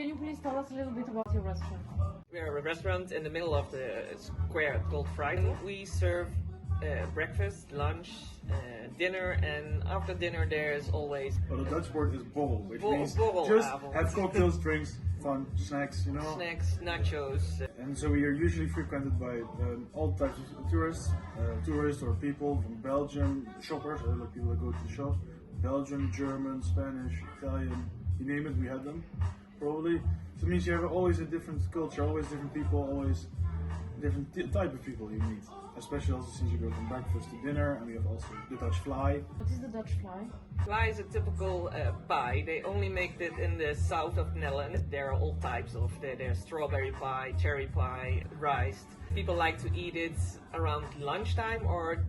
Can you please tell us a little bit about your restaurant? We're a restaurant in the middle of the square called Vrijthof. We serve breakfast, lunch, dinner, and after dinner there is always... Well, the Dutch word is borrel, which means borrel just avond. have cocktails, drinks, fun, snacks, you know. Snacks, nachos. And so we are usually frequented by all types of tourists, tourists or people from Belgium, shoppers, or like people that go to the shop. Belgium, German, Spanish, Italian, you name it, we had them, probably. So it means you have always a different culture, always different people, always different type of people you meet. Especially also since you go from breakfast to dinner, and we have also the Dutch fly. What is the Dutch fly? Fly is a typical pie. They only make it in the south of the Netherlands. There are all types of there's strawberry pie, cherry pie, rice. People like to eat it around lunchtime or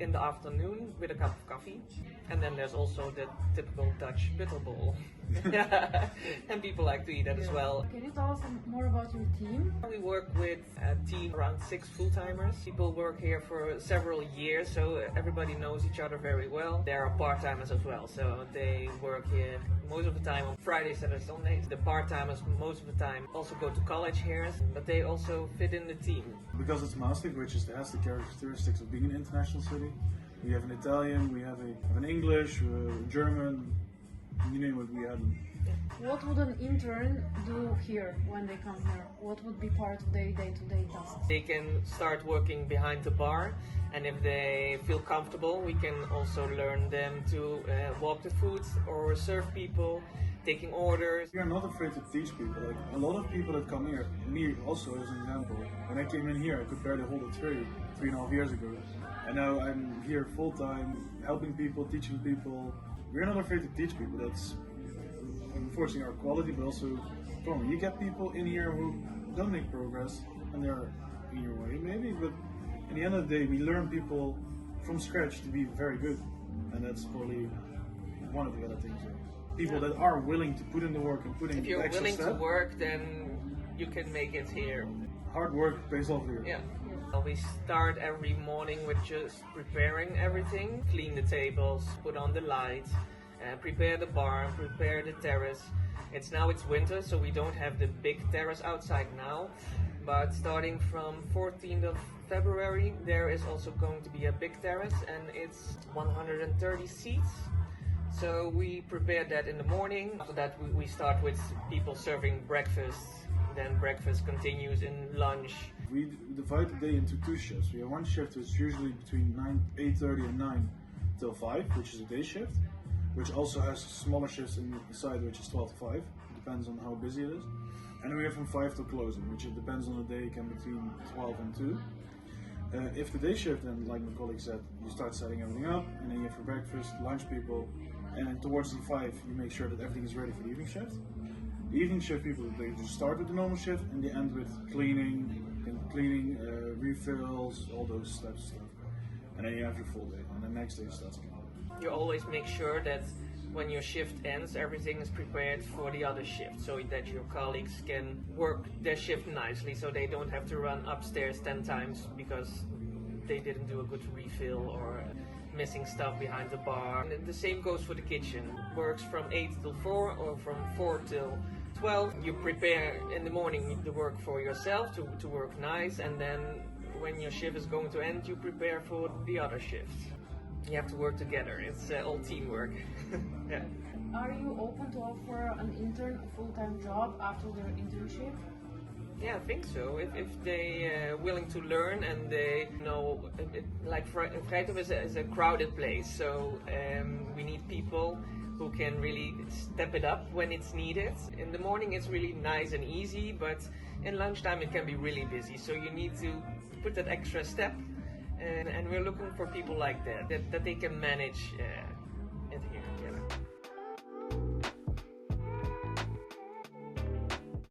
in the afternoon with a cup of coffee. And then there's also the typical Dutch bitterball. And people like to eat that as well. Can you tell us more about your team? We work with a team around 6 full-timers. People work here for several years, so everybody knows each other very well. There are part-timers as well, so they work here most of the time on Fridays, Saturdays, Sundays. The part-timers most of the time also go to college here, but they also fit in the team. Because it's Maastricht, which has the characteristics of being an international city. We have an Italian, we have an English, German, you name it, we have them. What would an intern do here when they come here? What would be part of their day-to-day tasks? They can start working behind the bar, and if they feel comfortable, we can also learn them to walk the food or serve people, taking orders. We are not afraid to teach people. Like a lot of people that come here, me also as an example, when I came in here I could barely hold a tray 3.5 years ago. And now I'm here full time, helping people, teaching people. We're not afraid to teach people. That's unfortunately our quality, but also problem. You get people in here who don't make progress, and they're in your way maybe, but at the end of the day we learn people from scratch to be very good. And that's probably one of the other things. People that are willing to put in the work and put in If you're extra willing step. to work, then you can make it here. Hard work pays off here. Yeah. We start every morning with just preparing everything, clean the tables, put on the lights, prepare the bar, prepare the terrace. It's winter, so we don't have the big terrace outside now, but starting from 14th of February there is also going to be a big terrace, and it's 130 seats. So we prepare that in the morning. After that we start with people serving breakfast. Then breakfast continues in lunch. We divide the day into 2 shifts. We have one shift which is usually between 8:30 and 9 till 5, which is a day shift, which also has smaller shifts inside, which is 12 to 5. Depends on how busy it is. And then we have from 5 till closing, which it depends on the day, can be between 12 and 2. If the day shift, then like my colleague said, you start setting everything up, and then you have for breakfast, lunch people, and then towards the 5 you make sure that everything is ready for the evening shift. The evening shift people, they just start with the normal shift and they end with cleaning, refills, all those types of stuff. And then you have your full day, and the next day starts again. You always make sure that when your shift ends, everything is prepared for the other shift, so that your colleagues can work their shift nicely, so they don't have to run upstairs 10 times because they didn't do a good refill or missing stuff behind the bar. And the same goes for the kitchen. Works from 8 till 4 or from 4 till 12. You prepare in the morning the work for yourself to work nice, and then when your shift is going to end, you prepare for the other shift. You have to work together. It's all teamwork. Yeah. Are you open to offer an intern a full-time job after their internship? Yeah, I think so. If they willing to learn and they know, like Vrijthof is a crowded place, so we need people who can really step it up when it's needed. In the morning it's really nice and easy, but in lunchtime it can be really busy, so you need to put that extra step, and we're looking for people like that they can manage it here together.